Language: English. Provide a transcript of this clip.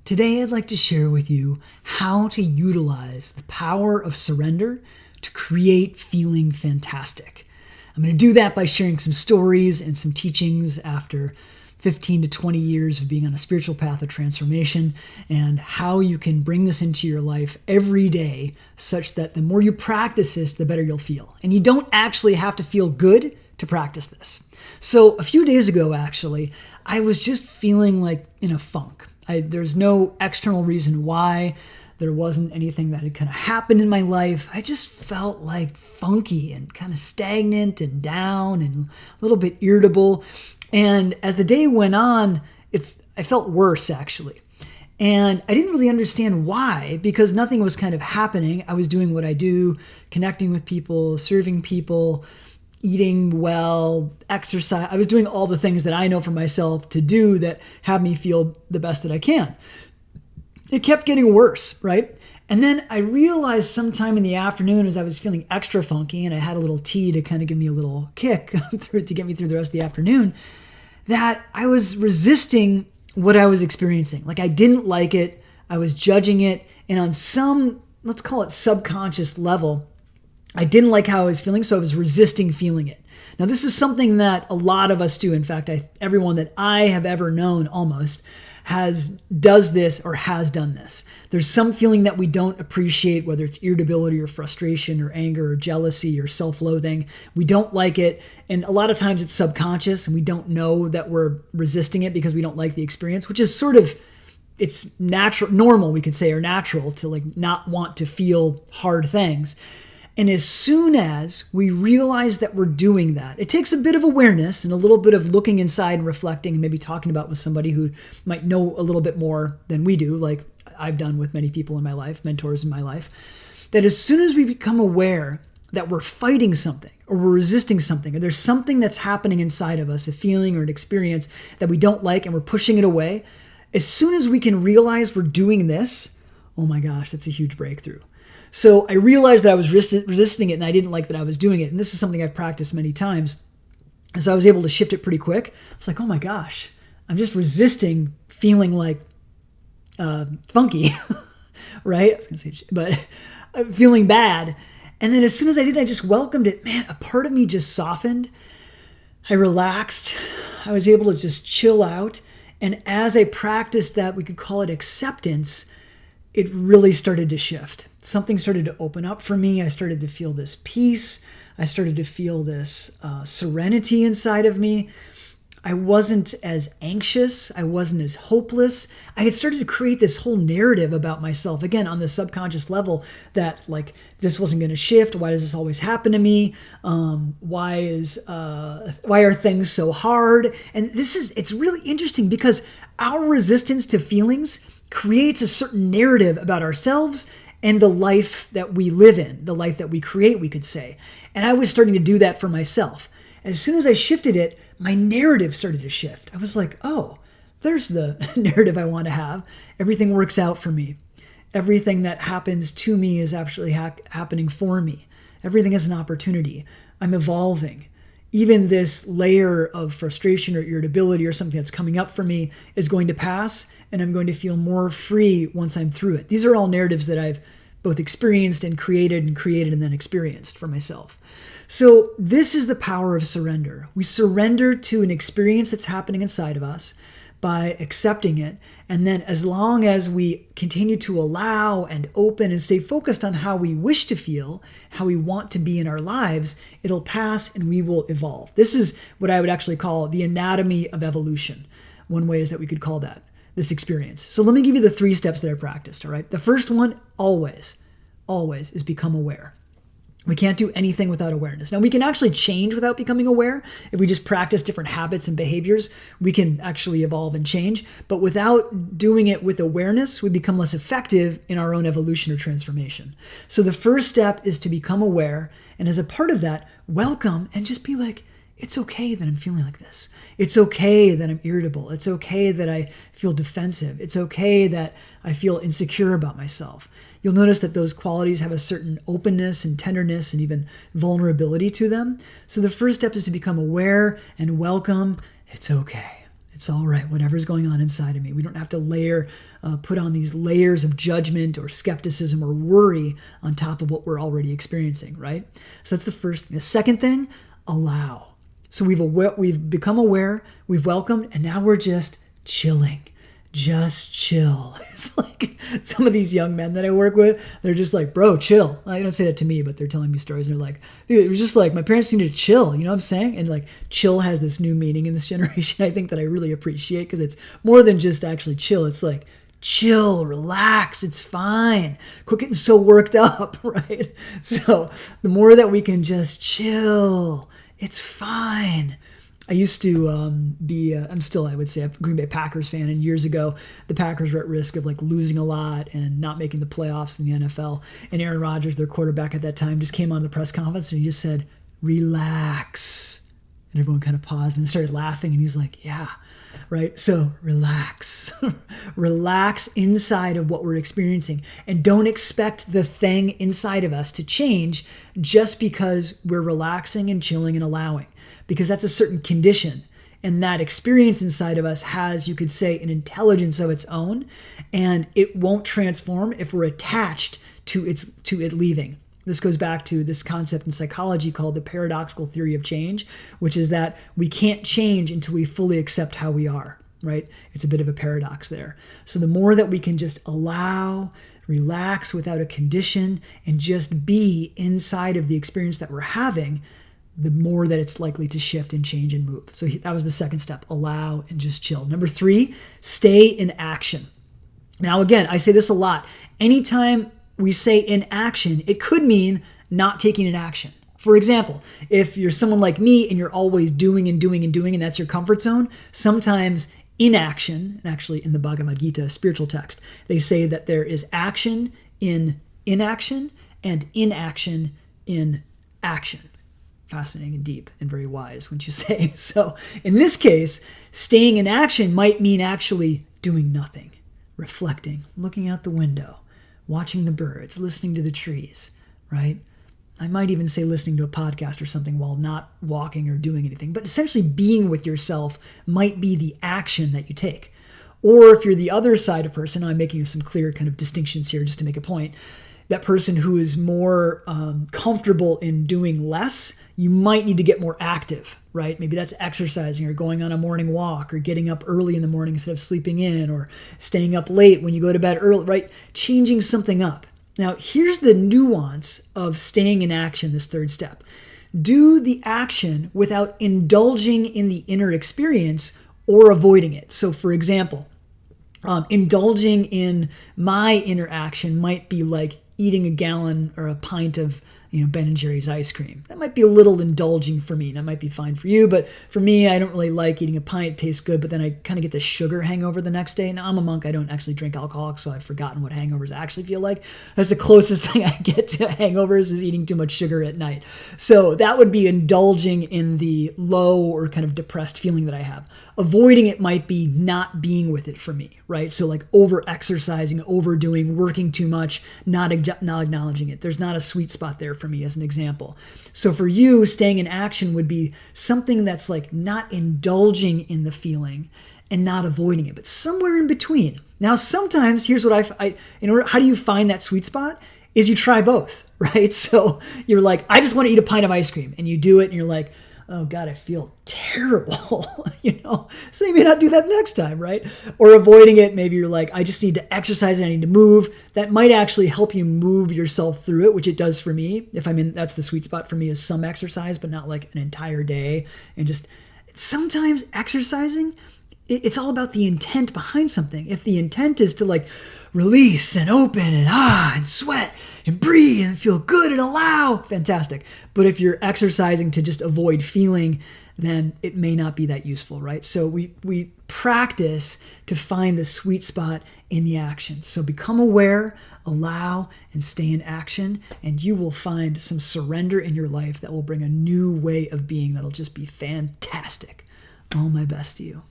Today I'd like to share with you how to utilize the power of surrender to create feeling fantastic. I'm going to do that by sharing some stories and some teachings after 15 to 20 years of being on a spiritual path of transformation, and how you can bring this into your life every day such that the more you practice this, the better you'll feel. And you don't actually have to feel good to practice this. So a few days ago, actually, I was just feeling like in a funk. There's no external reason why. There wasn't anything that had kind of happened in my life. I just felt like funky and kind of stagnant and down and a little bit irritable. And as the day went on, I felt worse, actually. And I didn't really understand why, because nothing was kind of happening. I was doing what I do, connecting with people, serving people, eating well, exercise. I was doing all the things that I know for myself to do that have me feel the best that I can. It kept getting worse, right? And then I realized sometime in the afternoon, as I was feeling extra funky and I had a little tea to kind of give me a little kick to get me through the rest of the afternoon, that I was resisting what I was experiencing. Like, I didn't like it. I was judging it. And on some, let's call it subconscious level, I didn't like how I was feeling, so I was resisting feeling it. Now, this is something that a lot of us do. In fact, everyone that I have ever known almost does this or has done this. There's some feeling that we don't appreciate, whether it's irritability or frustration or anger or jealousy or self-loathing. We don't like it. And a lot of times it's subconscious and we don't know that we're resisting it because we don't like the experience, which is sort of, it's normal, we could say, or natural to like not want to feel hard things. And as soon as we realize that we're doing that, it takes a bit of awareness and a little bit of looking inside and reflecting and maybe talking about with somebody who might know a little bit more than we do, like I've done with many people in my life, mentors in my life, that as soon as we become aware that we're fighting something or we're resisting something, or there's something that's happening inside of us, a feeling or an experience that we don't like and we're pushing it away, as soon as we can realize we're doing this, oh my gosh, that's a huge breakthrough. So I realized that I was resisting it and I didn't like that I was doing it. And this is something I've practiced many times. And so I was able to shift it pretty quick. I was like, oh my gosh, I'm just resisting feeling like funky, right? I was going to say, but feeling bad. And then as soon as I did, I just welcomed it. Man, a part of me just softened. I relaxed. I was able to just chill out. And as I practiced that, we could call it acceptance, it really started to shift. Something started to open up for me. I started to feel this peace. I started to feel this serenity inside of me. I wasn't as anxious. I wasn't as hopeless. I had started to create this whole narrative about myself, again, on the subconscious level, that like this wasn't going to shift. Why does this always happen to me? Why are things so hard? And it's really interesting because our resistance to feelings creates a certain narrative about ourselves and the life that we live in, the life that we create, we could say. And I was starting to do that for myself. As soon as I shifted it, my narrative started to shift. I was like, oh, there's the narrative I want to have. Everything works out for me. Everything that happens to me is actually happening for me. Everything is an opportunity. I'm evolving. Even this layer of frustration or irritability or something that's coming up for me is going to pass, and I'm going to feel more free once I'm through it. These are all narratives that I've both experienced and created and then experienced for myself. So this is the power of surrender. We surrender to an experience that's happening inside of us by accepting it. And then as long as we continue to allow and open and stay focused on how we wish to feel, how we want to be in our lives, it'll pass and we will evolve. This is what I would actually call the anatomy of evolution. One way is that we could call that this experience. So let me give you the 3 steps that I practiced, all right? The first one, always is become aware. We can't do anything without awareness. Now, we can actually change without becoming aware. If we just practice different habits and behaviors, we can actually evolve and change. But without doing it with awareness, we become less effective in our own evolution or transformation. So the first step is to become aware. And as a part of that, welcome and just be like, it's okay that I'm feeling like this. It's okay that I'm irritable. It's okay that I feel defensive. It's okay that I feel insecure about myself. You'll notice that those qualities have a certain openness and tenderness and even vulnerability to them. So the first step is to become aware and welcome. It's okay. It's all right. Whatever's going on inside of me. We don't have to put on these layers of judgment or skepticism or worry on top of what we're already experiencing, right? So that's the first thing. The second thing, allow. So we've become aware, we've welcomed, and now we're just chilling. Just chill. It's like some of these young men that I work with, they're just like, bro, chill. I don't say that to me, but they're telling me stories. And they're like, dude, it was just like, my parents need to chill. You know what I'm saying? And like, chill has this new meaning in this generation, I think, that I really appreciate, because it's more than just actually chill. It's like, chill, relax, it's fine. Quit getting so worked up, right? So the more that we can just chill, it's fine. I used to I would say, a Green Bay Packers fan. And years ago, the Packers were at risk of like losing a lot and not making the playoffs in the NFL. And Aaron Rodgers, their quarterback at that time, just came on the press conference and he just said, relax. And everyone kind of paused and started laughing. And he's like, yeah, right? So relax. Relax inside of what we're experiencing. And don't expect the thing inside of us to change just because we're relaxing and chilling and allowing. Because that's a certain condition. And that experience inside of us has, you could say, an intelligence of its own. And it won't transform if we're attached to it leaving. This goes back to this concept in psychology called the paradoxical theory of change, which is that we can't change until we fully accept how we are, right? It's a bit of a paradox there. So the more that we can just allow, relax without a condition, and just be inside of the experience that we're having, the more that it's likely to shift and change and move. So that was the second step, allow and just chill. Number 3, stay in action. Now, again, I say this a lot. Anytime we say in action, it could mean not taking an action. For example, if you're someone like me and you're always doing and doing and doing, and that's your comfort zone, sometimes inaction, and actually in the Bhagavad Gita, a spiritual text, they say that there is action in inaction and inaction in action. Fascinating and deep and very wise, wouldn't you say? So in this case, staying in action might mean actually doing nothing, reflecting, looking out the window, watching the birds, listening to the trees, right? I might even say listening to a podcast or something while not walking or doing anything. But essentially being with yourself might be the action that you take. Or if you're the other side of person, I'm making some clear kind of distinctions here just to make a point, that person who is more comfortable in doing less, you might need to get more active, right? Maybe that's exercising or going on a morning walk or getting up early in the morning instead of sleeping in, or staying up late when you go to bed early, right? Changing something up. Now, here's the nuance of staying in action, this third step. Do the action without indulging in the inner experience or avoiding it. So, for example, indulging in my inner action might be like eating a gallon or a pint of Ben & Jerry's ice cream. That might be a little indulging for me. That might be fine for you, but for me, I don't really like eating a pint. It tastes good, but then I kind of get the sugar hangover the next day. Now, I'm a monk. I don't actually drink alcohol, so I've forgotten what hangovers actually feel like. That's the closest thing I get to hangovers, is eating too much sugar at night. So that would be indulging in the low or kind of depressed feeling that I have. Avoiding it might be not being with it for me, right? So like over-exercising, overdoing, working too much, not acknowledging it. There's not a sweet spot there for me, as an example. So for you, staying in action would be something that's like not indulging in the feeling and not avoiding it, but somewhere in between. Now, sometimes here's what how do you find that sweet spot? Is you try both, right? So you're like, I just want to eat a pint of ice cream, and you do it, and you're like, oh God, I feel terrible, So you may not do that next time, right? Or avoiding it, maybe you're like, I just need to exercise and I need to move. That might actually help you move yourself through it, which it does for me. If I'm in, that's the sweet spot for me, is some exercise, but not like an entire day. And just sometimes exercising, it's all about the intent behind something. If the intent is to like release and open and sweat and breathe and feel good and allow, fantastic. But if you're exercising to just avoid feeling, then it may not be that useful, right? So we practice to find the sweet spot in the action. So become aware, allow, and stay in action, and you will find some surrender in your life that will bring a new way of being that'll just be fantastic. All my best to you.